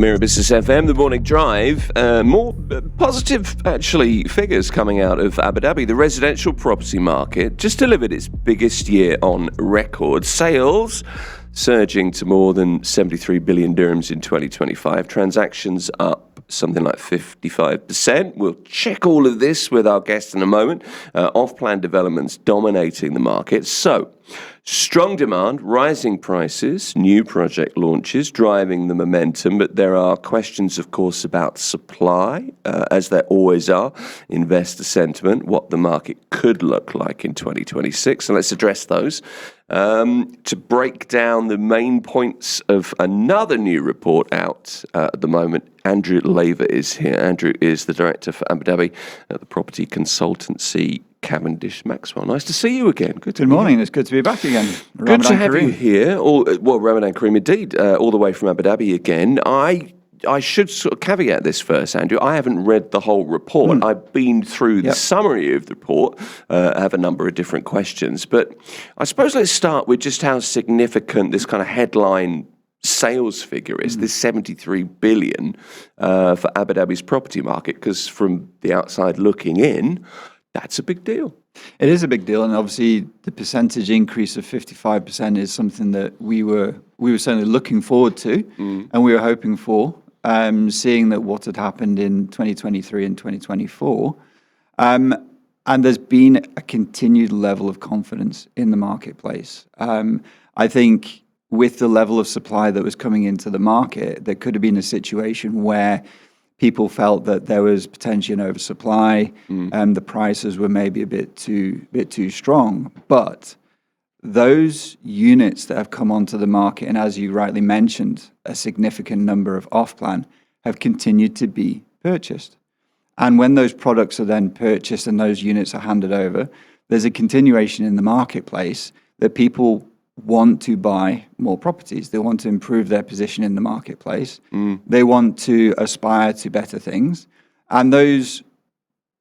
Mirror Business FM, the morning drive. More positive, actually, figures coming out of Abu Dhabi. The residential property market just delivered its biggest year on record. Sales surging to more than 73 billion dirhams in 2025. Transactions up something like 55%. We'll check all of this with our guest in a moment. Off-plan developments dominating the market. So, strong demand, rising prices, new project launches driving the momentum, but there are questions, of course, about supply, as there always are, investor sentiment, what the market could look like in 2026. So let's address those. To break down the main points of another new report out at the moment, Andrew Laver is here. Andrew is the director for Abu Dhabi at the property consultancy Cavendish Maxwell. Nice to see you again. Good morning. It's good to be back again. Good to have you here. Ramadan Kareem indeed, all the way from Abu Dhabi again. I should sort of caveat this first, Andrew. I haven't read the whole report. I've been through the summary of the report. I have a number of different questions. But I suppose let's start with just how significant this kind of headline sales figure is, this 73 billion for Abu Dhabi's property market, because from the outside looking in, that's a big deal. It is a big deal, and obviously the percentage increase of 55% is something that we were certainly looking forward to, and we were hoping for, seeing that what had happened in 2023 and 2024. And there's been a continued level of confidence in the marketplace. I think with the level of supply that was coming into the market, there could have been a situation where people felt that there was potentially an oversupply, and the prices were maybe a bit too strong. But those units that have come onto the market, and as you rightly mentioned, a significant number of off-plan, have continued to be purchased. And when those products are then purchased and those units are handed over, there's a continuation in the marketplace that people want to buy more properties. They want to improve their position in the marketplace. They want to aspire to better things. And those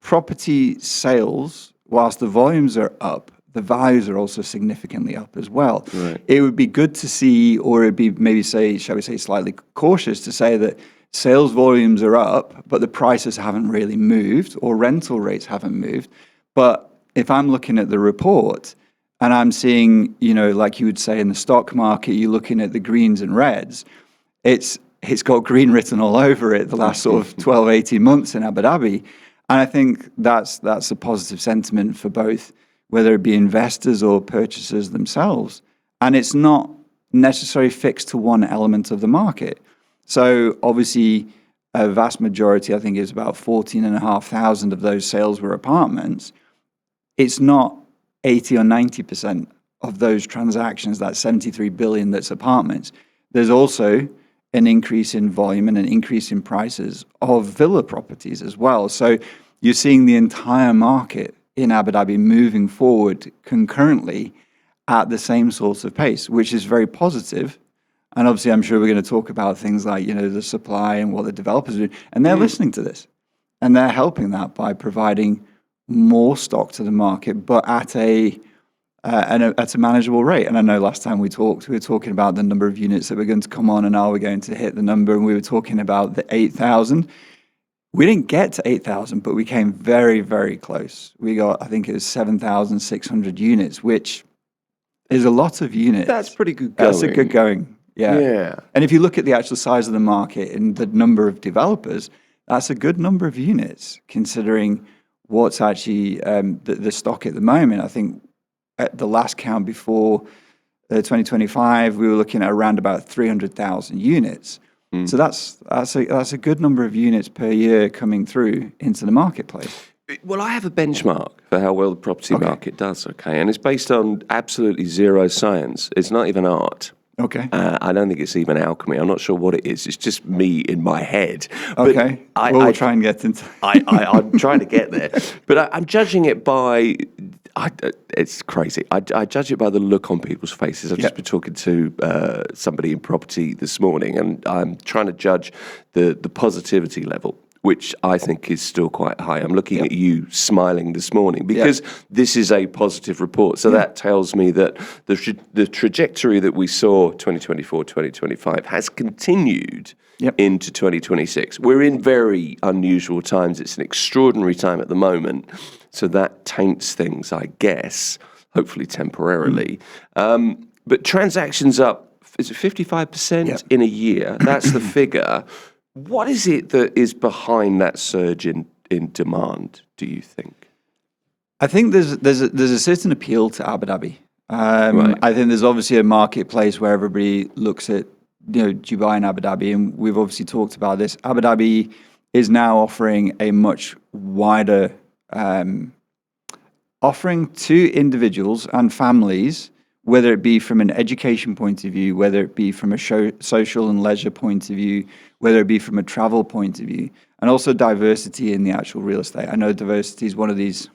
property sales, whilst the volumes are up, the values are also significantly up as well. Right. It would be good to see, or it'd be maybe shall we say, slightly cautious to say that sales volumes are up, but the prices haven't really moved, or rental rates haven't moved. But if I'm looking at the report, and I'm seeing, like you would say in the stock market, you're looking at the greens and reds, it's got green written all over it the last sort of 12, 18 months in Abu Dhabi. And I think that's a positive sentiment for both, whether it be investors or purchasers themselves. And it's not necessarily fixed to one element of the market. So obviously, a vast majority, I think is about 14,500 of those sales were apartments. It's not 80 or 90% of those transactions, that 73 billion that's apartments. There's also an increase in volume and an increase in prices of villa properties as well. So you're seeing the entire market in Abu Dhabi moving forward concurrently at the same sort of pace, which is very positive. And obviously, I'm sure we're going to talk about things like, the supply and what the developers are doing. And they're listening to this. And they're helping that by providing more stock to the market, but at a manageable rate. And I know last time we were talking about the number of units that were going to come on, and are we going to hit the number? And we were talking about the 8,000. We didn't get to 8,000, but we came very, very close. We got, I think it was 7,600 units, which is a lot of units. That's pretty good going. That's a good going. Yeah. And if you look at the actual size of the market and the number of developers, that's a good number of units considering what's actually the stock at the moment. I think at the last count before 2025, we were looking at around about 300,000 units. So that's a good number of units per year coming through into the marketplace. Well, I have a benchmark for how well the property market does, and it's based on absolutely zero science. It's not even art. Okay. I don't think it's even alchemy. I'm not sure what it is. It's just me in my head. Okay. We'll try and get into I'm trying to get there. But I'm judging it by... it's crazy. I judge it by the look on people's faces. I've just been talking to somebody in property this morning, and I'm trying to judge the positivity level, which I think is still quite high. I'm looking at you smiling this morning because this is a positive report. So that tells me that the trajectory that we saw 2024, 2025 has continued into 2026. We're in very unusual times. It's an extraordinary time at the moment. So that taints things, I guess, hopefully temporarily. But transactions up, is it 55% in a year? That's the figure. What is it that is behind that surge in demand, do you think? I think there's a certain appeal to Abu Dhabi. Right. I think there's obviously a marketplace where everybody looks at, Dubai and Abu Dhabi, and we've obviously talked about this. Abu Dhabi is now offering a much wider offering to individuals and families, whether it be from an education point of view, whether it be from a social and leisure point of view, whether it be from a travel point of view, and also diversity in the actual real estate. I know diversity is one of these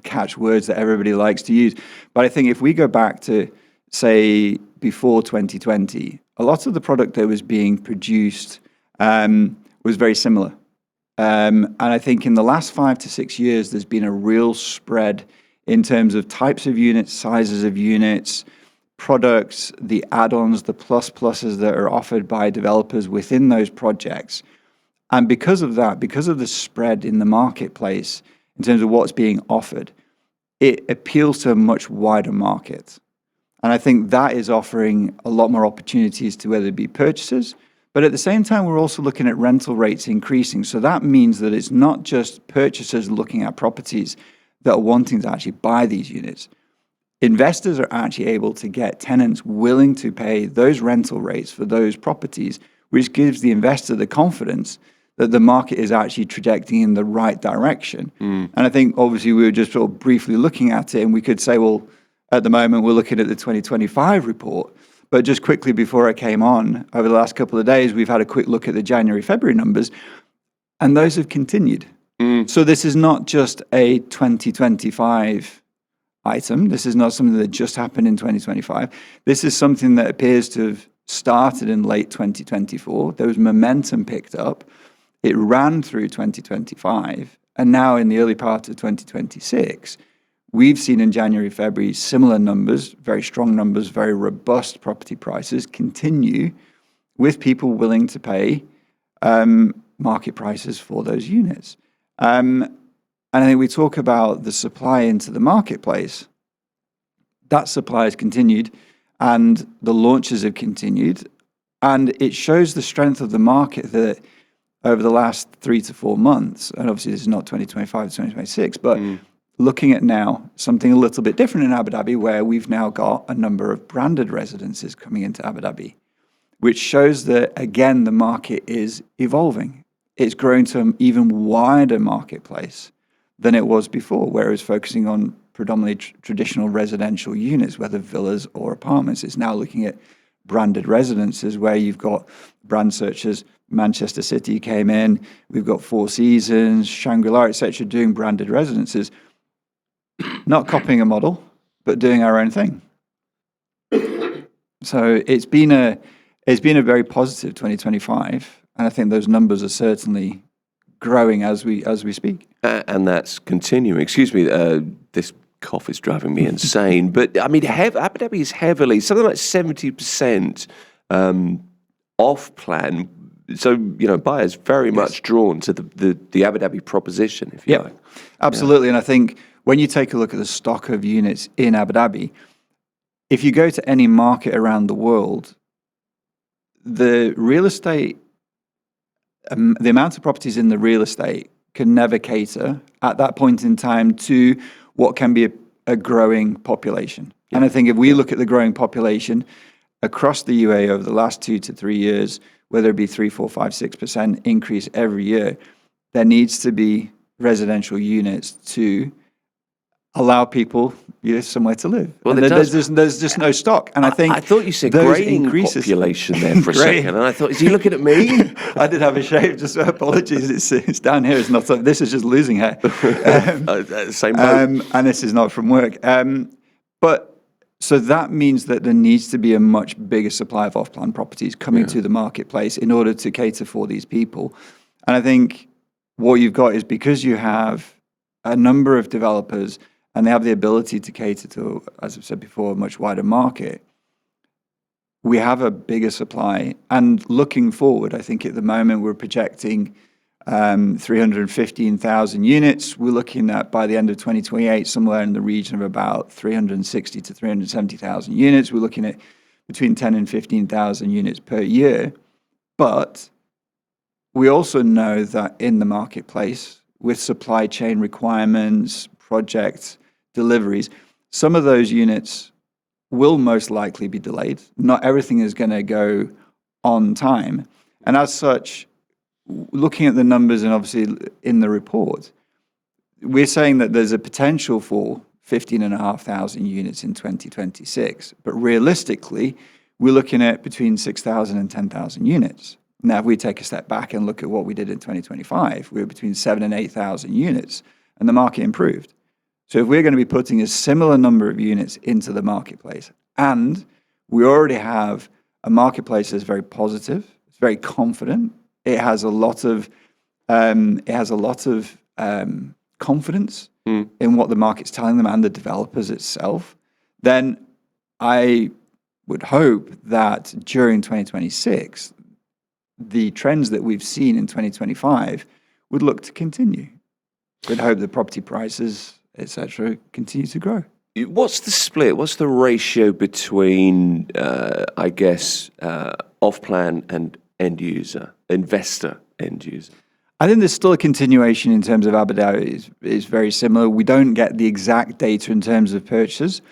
catchwords that everybody likes to use, but I think if we go back to, say, before 2020, a lot of the product that was being produced was very similar. And I think in the last 5 to 6 years, there's been a real spread in terms of types of units, sizes of units, products, the add-ons, the pluses that are offered by developers within those projects. And because of that, because of the spread in the marketplace in terms of what's being offered, it appeals to a much wider market. And I think that is offering a lot more opportunities to whether it be purchasers, but at the same time, we're also looking at rental rates increasing. So that means that it's not just purchasers looking at properties that are wanting to actually buy these units. Investors are actually able to get tenants willing to pay those rental rates for those properties, which gives the investor the confidence that the market is actually trajecting in the right direction. And I think obviously we were just sort of briefly looking at it, and we could say, well, at the moment we're looking at the 2025 report. But just quickly before I came on, over the last couple of days, we've had a quick look at the January, February numbers, and those have continued. So this is not just a 2025 item. This is not something that just happened in 2025. This is something that appears to have started in late 2024. There was momentum picked up. It ran through 2025. And now in the early part of 2026, we've seen in January, February, similar numbers, very strong numbers, very robust property prices continue with people willing to pay market prices for those units. And I think we talk about the supply into the marketplace. That supply has continued and the launches have continued. And it shows the strength of the market that over the last 3 to 4 months, and obviously this is not 2025 to 2026, but looking at now something a little bit different in Abu Dhabi, where we've now got a number of branded residences coming into Abu Dhabi, which shows that, again, the market is evolving. It's growing to an even wider marketplace than it was before, where it was focusing on predominantly traditional residential units, whether villas or apartments. It's now looking at branded residences where you've got brands such as Manchester City came in, we've got Four Seasons, Shangri-La, etc., doing branded residences, not copying a model, but doing our own thing. So it's been a very positive 2025, and I think those numbers are certainly growing as we speak. And that's continuing. Excuse me, this cough is driving me insane. But I mean, Abu Dhabi is heavily, something like 70% off plan. So, buyers very much drawn to the Abu Dhabi proposition, if you like. Absolutely. And I think when you take a look at the stock of units in Abu Dhabi, if you go to any market around the world, the real estate, the amount of properties in the real estate can never cater at that point in time to what can be a growing population. Yeah. And I think if we look at the growing population across the UAE over the last 2 to 3 years, whether it be 3, 4, 5, 6% increase every year, there needs to be residential units to allow people somewhere to live. Well, there's just no stock. And I thought you said greying population there for a second, and I thought, is he looking at me? I did have a shave. Just apologies. It's down here. It's not. This is just losing hair. Same boat. And this is not from work. But so that means that there needs to be a much bigger supply of off-plan properties coming to the marketplace in order to cater for these people. And I think what you've got is, because you have a number of developers and they have the ability to cater to, as I've said before, a much wider market, we have a bigger supply. And looking forward, I think at the moment we're projecting 315,000 units. We're looking at, by the end of 2028, somewhere in the region of about 360 to 370,000 units. We're looking at between 10 and 15,000 units per year. But we also know that in the marketplace, with supply chain requirements, project deliveries, some of those units will most likely be delayed. Not everything is going to go on time. And as such, looking at the numbers and obviously in the report, we're saying that there's a potential for 15,500 units in 2026. But realistically, we're looking at between 6,000 and 10,000 units. Now, if we take a step back and look at what we did in 2025, we were between 7,000 and 8,000 units, and the market improved. So if we're going to be putting a similar number of units into the marketplace, and we already have a marketplace that's very positive, it's very confident, it has a lot of confidence in what the market's telling them and the developers itself, then I would hope that during 2026, the trends that we've seen in 2025 would look to continue. We'd hope the property prices, etc., continue to grow. What's the split? What's the ratio between, off-plan and investor end user? I think there's still a continuation in terms of Abu Dhabi is very similar. We don't get the exact data in terms of purchases,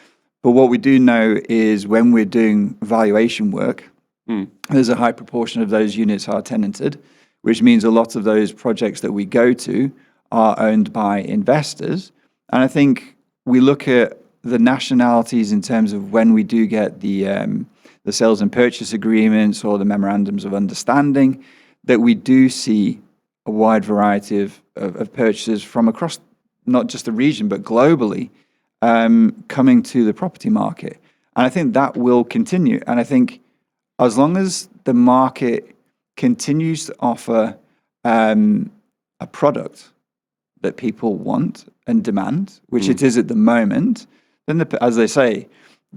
but what we do know is when we're doing valuation work, there's a high proportion of those units are tenanted, which means a lot of those projects that we go to are owned by investors. And I think we look at the nationalities in terms of when we do get the sales and purchase agreements or the memorandums of understanding, that we do see a wide variety of purchases from across not just the region, but globally, coming to the property market. And I think that will continue. And I think as long as the market continues to offer a product that people want and demand, which it is at the moment, then, as they say,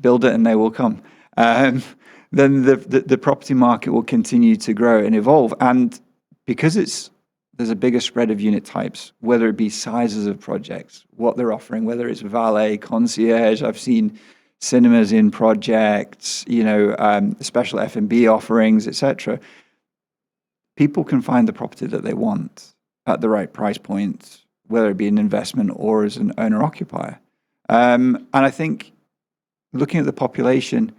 build it and they will come. Then the property market will continue to grow and evolve. And because there's a bigger spread of unit types, whether it be sizes of projects, what they're offering, whether it's valet, concierge. I've seen cinemas in projects, special F&B offerings, etc. People can find the property that they want at the right price point, whether it be an investment or as an owner-occupier. And I think looking at the population,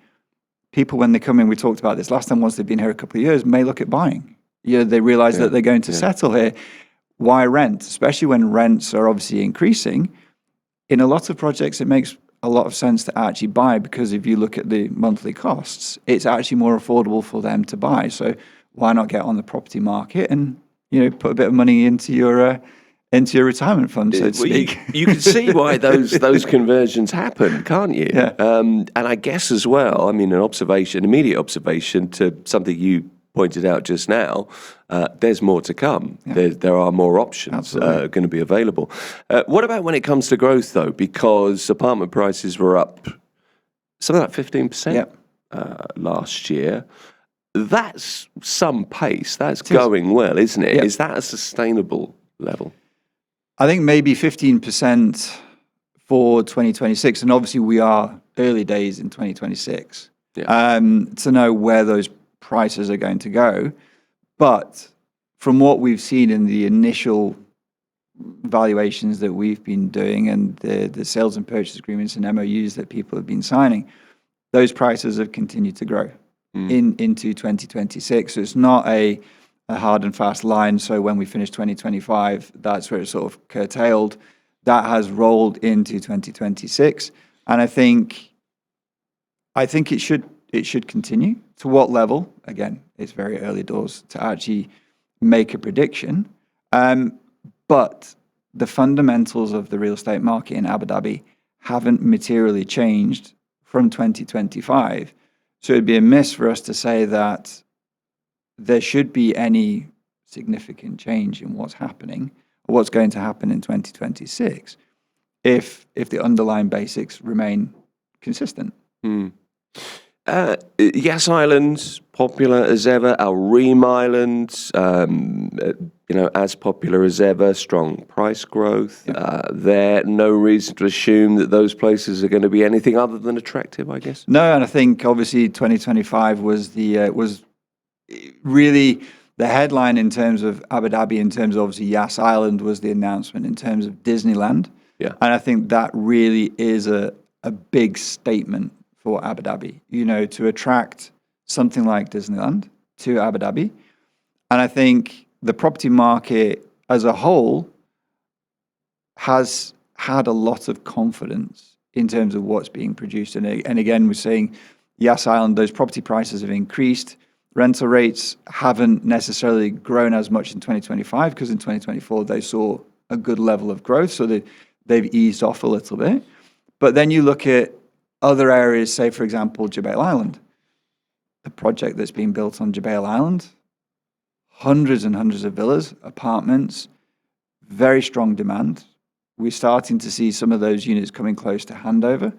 people when they come in, we talked about this last time, once they've been here a couple of years, may look at buying. They realize that they're going to settle here. Why rent? Especially when rents are obviously increasing. In a lot of projects, it makes a lot of sense to actually buy, because if you look at the monthly costs, it's actually more affordable for them to buy. So why not get on the property market and put a bit of money into your retirement fund, so to speak? You can see why those conversions happen, can't you? Yeah. And I guess as well, an immediate observation to something you pointed out just now, there's more to come. Yeah. There are more options going to be available. What about when it comes to growth, though? Because apartment prices were up something like 15% last year. That's some pace. That's going well, isn't it? Yep. Is that a sustainable level? I think maybe 15% for 2026, and obviously we are early days in 2026 to know where those prices are going to go. But from what we've seen in the initial valuations that we've been doing and the sales and purchase agreements and MOUs that people have been signing, those prices have continued to grow into 2026. So it's not a hard and fast line. So when we finish 2025, that's where it's sort of curtailed. That has rolled into 2026. And I think it should continue. To what level? Again, it's very early doors to actually make a prediction. But the fundamentals of the real estate market in Abu Dhabi haven't materially changed from 2025. So it'd be amiss for us to say that there should be any significant change in what's happening or what's going to happen in 2026 if the underlying basics remain consistent. Yas Island, popular as ever. Al Reem Island, as popular as ever. Strong price growth. There, no reason to assume that those places are going to be anything other than attractive, I guess. No, and I think obviously 2025 was was really the headline in terms of Abu Dhabi, in terms of obviously Yas Island was the announcement in terms of Disneyland. Yeah. And I think that really is a big statement for Abu Dhabi, to attract something like Disneyland to Abu Dhabi. And I think the property market as a whole has had a lot of confidence in terms of what's being produced. And again, we're saying Yas Island, those property prices have increased. Rental rates haven't necessarily grown as much in 2025 because in 2024 they saw a good level of growth. So they've eased off a little bit. But then you look at other areas, say, for example, Jubail Island, the project that's being built on Jubail Island, hundreds and hundreds of villas, apartments, very strong demand. We're starting to see some of those units coming close to handover.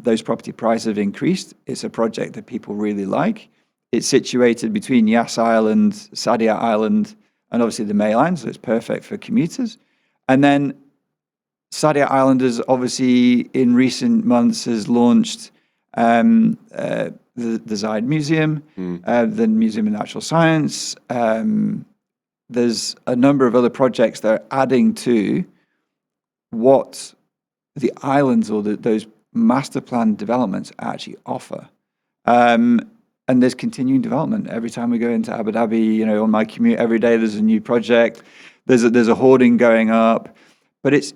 Those property prices have increased. It's a project that people really like. It's situated between Yas Island, Sadia Island, and obviously the May Line, so it's perfect for commuters. And then Sadia Island has obviously in recent months has launched the Zayed Museum, the Museum of Natural Science. There's a number of other projects that are adding to what the islands or those master plan developments actually offer. And there's continuing development. Every time we go into Abu Dhabi, on my commute every day, there's a new project. There's a hoarding going up. But it's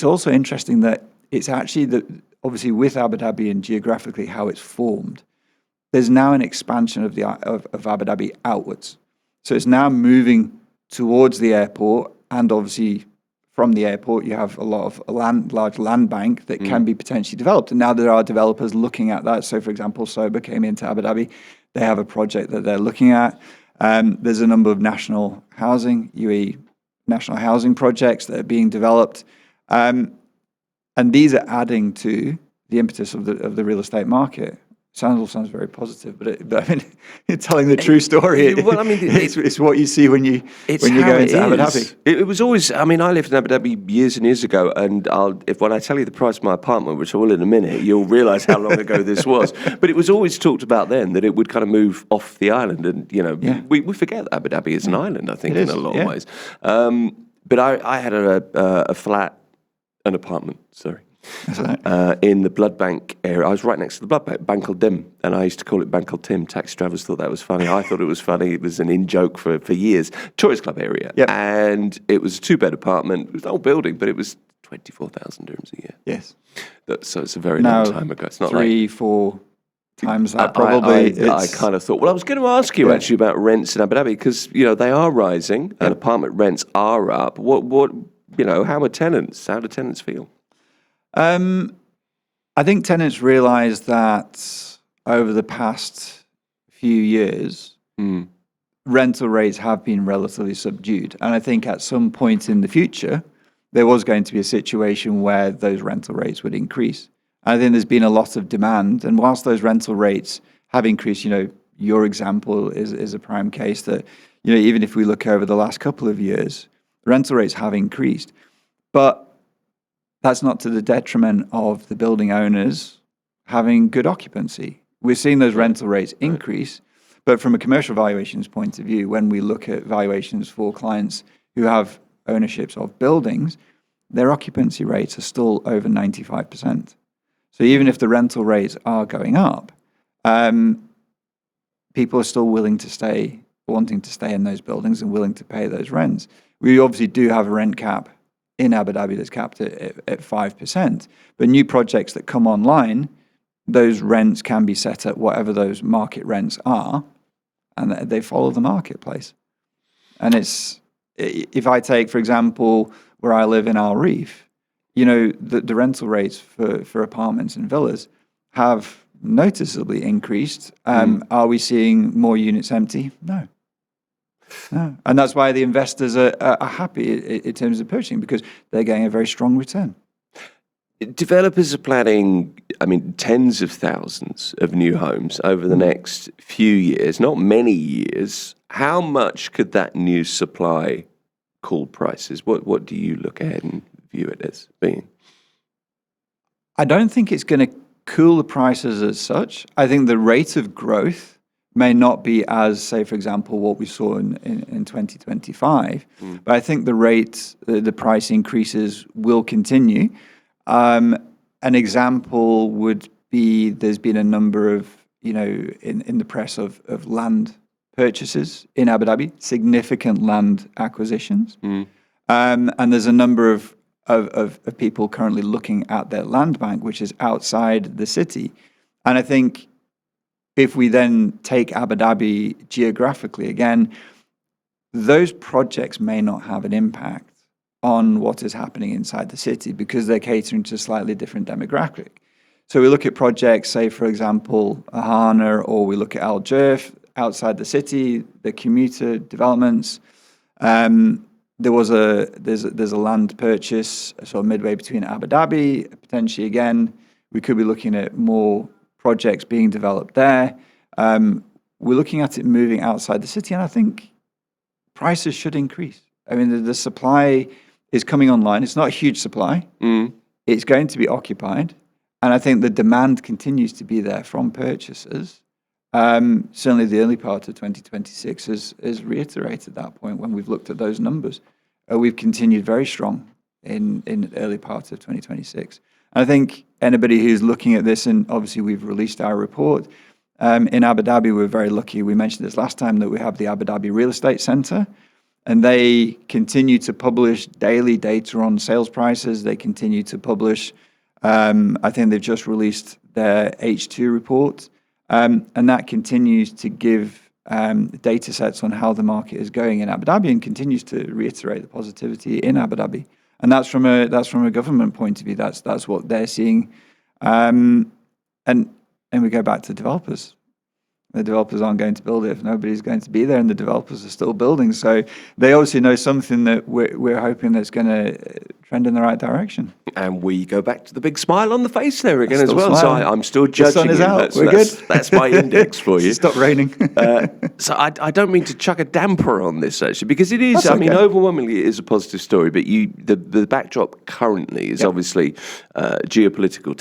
also interesting that it's actually that obviously with Abu Dhabi and geographically how it's formed, there's now an expansion of Abu Dhabi outwards. So it's now moving towards the airport, and obviously from the airport you have a lot of large land bank that can be potentially developed. And now there are developers looking at that. So for example, Soba came into Abu Dhabi. They have a project that they're looking at. There's a number of national housing, UAE national housing projects that are being developed. And these are adding to the impetus of the real estate market. Sounds very positive, but I mean, you're telling the true story. Well, I mean, it's what you see when you go into Abu Dhabi. It was always. I mean, I lived in Abu Dhabi years and years ago, and when I tell you the price of my apartment, which I will in a minute, you'll realise how long ago this was. But it was always talked about then that it would kind of move off the island, and we forget that Abu Dhabi is an island. I think in a lot of ways. But I had an apartment. Sorry. In the blood bank area. I was right next to the blood bank, Bank al Dim, and I used to call it Bank al Tim. Taxi drivers thought that was funny. I thought it was funny. It was an in-joke for years. Tourist club area. Yep. And it was a 2-bed apartment. It was an old building, but it was 24,000 dirhams a year. Yes. So it's a very long time ago. It's not 3-4 times that probably. I kind of thought, well, I was going to ask you actually about rents in Abu Dhabi because, they are rising and apartment rents are up. How are tenants? How do tenants feel? I think tenants realise that over the past few years, rental rates have been relatively subdued. And I think at some point in the future, there was going to be a situation where those rental rates would increase. And I think there's been a lot of demand. And whilst those rental rates have increased, your example is a prime case that, even if we look over the last couple of years, rental rates have increased. But that's not to the detriment of the building owners having good occupancy. We're seeing those rental rates increase, but from a commercial valuations point of view, when we look at valuations for clients who have ownerships of buildings, their occupancy rates are still over 95%. So even if the rental rates are going up, people are still wanting to stay in those buildings and willing to pay those rents. We obviously do have a rent cap in Abu Dhabi that's capped at 5%. But new projects that come online, those rents can be set at whatever those market rents are, and they follow the marketplace. And if I take, for example, where I live in Al Reef, the rental rates for apartments and villas have noticeably increased. Are we seeing more units empty? No. And that's why the investors are happy in terms of purchasing, because they're getting a very strong return. developers are planning, tens of thousands of new homes over the next few years, not many years. How much could that new supply cool prices? What do you look ahead and view it as being? I don't think it's going to cool the prices as such. I think the rate of growth may not be as, say, for example, what we saw in 2025. But I think the price increases will continue. An example would be there's been a number of, in the press of land purchases in Abu Dhabi, significant land acquisitions. And there's a number of people currently looking at their land bank, which is outside the city. And I think if we then take Abu Dhabi geographically, again, those projects may not have an impact on what is happening inside the city because they're catering to a slightly different demographic. So we look at projects, say, for example, Ahana, or we look at Al Jerf outside the city, the commuter developments. There's a land purchase sort of midway between Abu Dhabi, potentially again, we could be looking at more projects being developed there. We're looking at it moving outside the city, and I think prices should increase. I mean, the supply is coming online. It's not a huge supply. It's going to be occupied, and I think the demand continues to be there from purchasers. Certainly the early part of 2026 has reiterated that point when we've looked at those numbers. We've continued very strong in the early part of 2026. And I think anybody who's looking at this, and obviously we've released our report, in Abu Dhabi, we're very lucky. We mentioned this last time that we have the Abu Dhabi Real Estate Centre, and they continue to publish daily data on sales prices. They continue to publish, I think they've just released their H2 report. And that continues to give data sets on how the market is going in Abu Dhabi and continues to reiterate the positivity in Abu Dhabi. And that's from a government point of view. That's what they're seeing. And we go back to developers. The developers aren't going to build it if nobody's going to be there, and the developers are still building. So they obviously know something that we're hoping that's going to trend in the right direction. And we go back to the big smile on the face there again as well. Smiling. So I'm still judging the sun is you. out. We're good. That's my index for you. Stop raining. So I don't mean to chuck a damper on this actually, because it is. That's okay. Overwhelmingly it is a positive story. But the backdrop currently is obviously geopolitical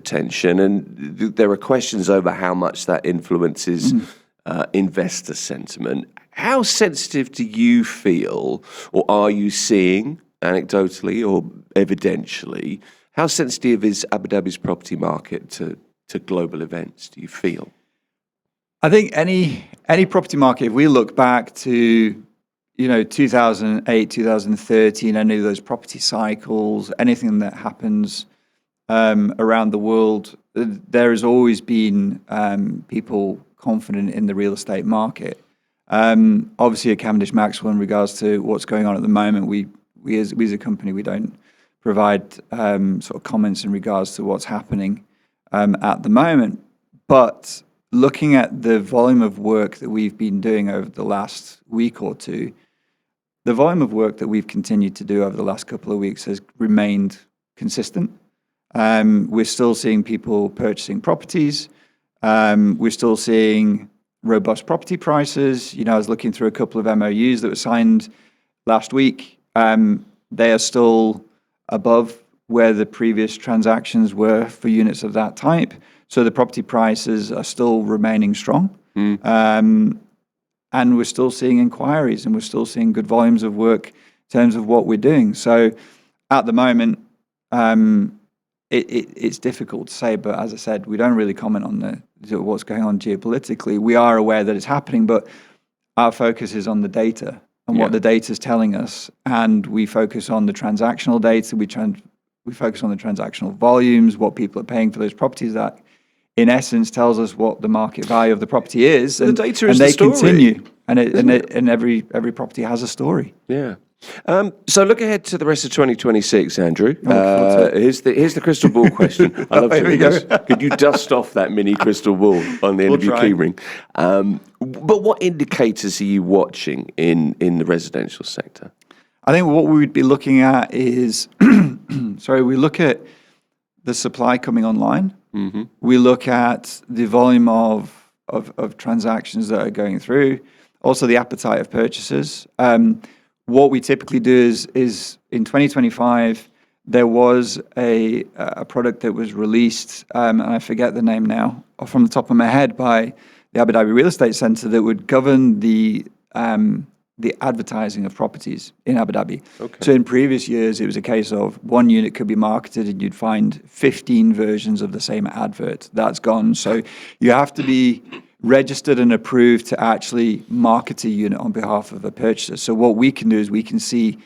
tension, and there are questions over how much that influences investor sentiment. How sensitive do you feel, or are you seeing, anecdotally or evidentially, how sensitive is Abu Dhabi's property market to global events, do you feel? I think any property market, if we look back to 2008, 2013, any of those property cycles, anything that happens around the world, there has always been people confident in the real estate market. Obviously at Cavendish Maxwell, in regards to what's going on at the moment, we as a company, we don't provide sort of comments in regards to what's happening at the moment. But looking at the volume of work that we've been doing over the last week or two, the volume of work that we've continued to do over the last couple of weeks has remained consistent. We're still seeing people purchasing properties. We're still seeing robust property prices. I was looking through a couple of MOUs that were signed last week. They are still above where the previous transactions were for units of that type. So the property prices are still remaining strong. And we're still seeing inquiries, and we're still seeing good volumes of work in terms of what we're doing. So at the moment, it's difficult to say, but as I said, we don't really comment on what's going on geopolitically. We are aware that it's happening, but our focus is on the data and what the data is telling us, and we focus on the transactional data. We focus on the transactional volumes, what people are paying for those properties. That, in essence, tells us what the market value of the property is. And the data is the story. Continue, and every property has a story. Yeah. So look ahead to the rest of 2026, Andrew. Here's the crystal ball question. I love doing this. Could you dust off that mini crystal ball on the end of your keyring? But what indicators are you watching in the residential sector? I think what we would be looking at is, we look at the supply coming online. We look at the volume of transactions that are going through, also the appetite of purchasers. What we typically do is in 2025, there was a product that was released, and I forget the name now, from the top of my head, by the Abu Dhabi Real Estate Centre that would govern the advertising of properties in Abu Dhabi. Okay. So in previous years, it was a case of one unit could be marketed and you'd find 15 versions of the same advert. That's gone. So you have to be registered and approved to actually market a unit on behalf of a purchaser. So what we can do is we can see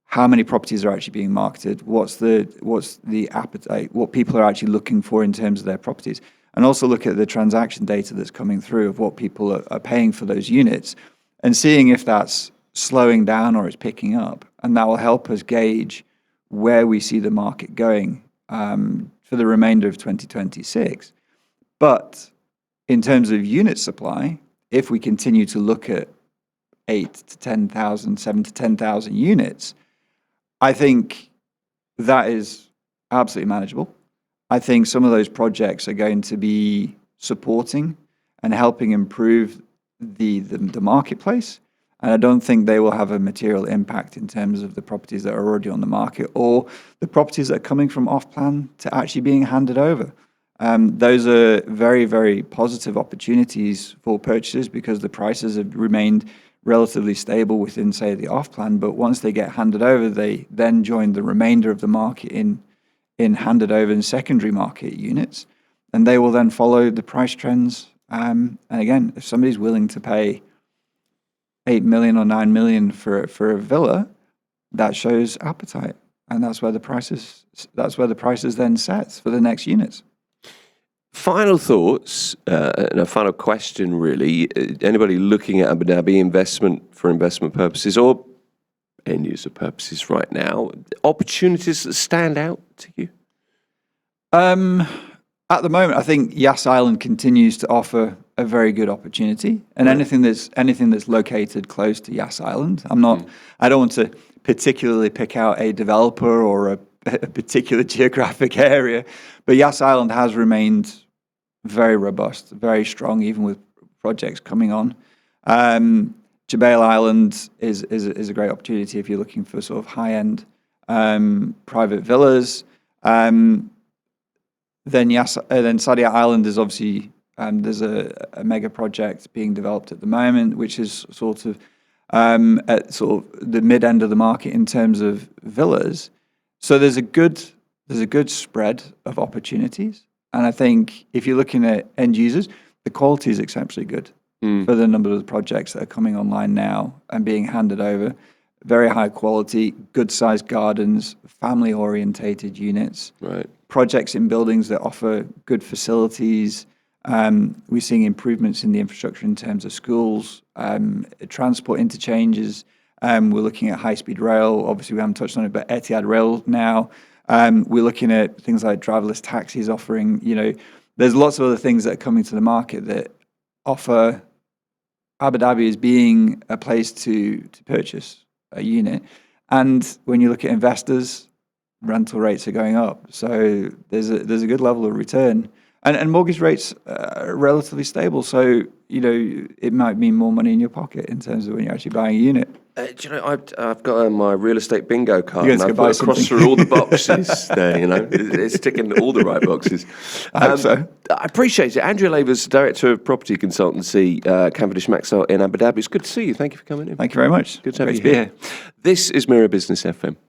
how many properties are actually being marketed, what's the appetite, what people are actually looking for in terms of their properties, and also look at the transaction data that's coming through of what people are paying for those units, and seeing if that's slowing down or it's picking up. And that will help us gauge where we see the market going for the remainder of 2026. But in terms of unit supply, if we continue to look at 7 to 10,000 units, I think that is absolutely manageable. I think some of those projects are going to be supporting and helping improve the marketplace. And I don't think they will have a material impact in terms of the properties that are already on the market or the properties that are coming from off-plan to actually being handed over. Those are very, very positive opportunities for purchasers because the prices have remained relatively stable within, say, the off-plan. But once they get handed over, they then join the remainder of the market in handed over and secondary market units. And they will then follow the price trends. And again, if somebody's willing to pay 8 million or 9 million for a villa, that shows appetite. And that's where the price is then set for the next units. Final thoughts and a final question, really. Anybody looking at Abu Dhabi for investment purposes or end user purposes right now, opportunities that stand out to you? At the moment, I think Yas Island continues to offer a very good opportunity, and anything that's located close to Yas Island. I don't want to particularly pick out a developer or a particular geographic area, but Yas Island has remained very robust, very strong, even with projects coming on. Jubail Island is a great opportunity if you're looking for sort of high-end private villas. Then Sadia Island is obviously there's a mega project being developed at the moment, which is sort of at sort of the mid end of the market in terms of villas. So there's a good spread of opportunities, and I think if you're looking at end users, the quality is exceptionally good for the number of the projects that are coming online now and being handed over. Very high quality, good sized gardens, family orientated units. Right. Projects in buildings that offer good facilities. We're seeing improvements in the infrastructure in terms of schools, transport interchanges. We're looking at high-speed rail. Obviously, we haven't touched on it, but Etihad Rail now. We're looking at things like driverless taxis offering, there's lots of other things that are coming to the market that offer Abu Dhabi as being a place to purchase a unit. And when you look at investors, rental rates are going up. So there's a good level of return. And mortgage rates are relatively stable. So, it might mean more money in your pocket in terms of when you're actually buying a unit. I've got my real estate bingo card You're and going I've to buy put across something. through all the boxes there, It's ticking all the right boxes. I hope so. I appreciate it. Andrea Laver's Director of Property Consultancy, Cavendish Maxwell in Abu Dhabi. It's good to see you. Thank you for coming in. Thank you very much. Good to have Great you to be here. This is Mirror Business FM.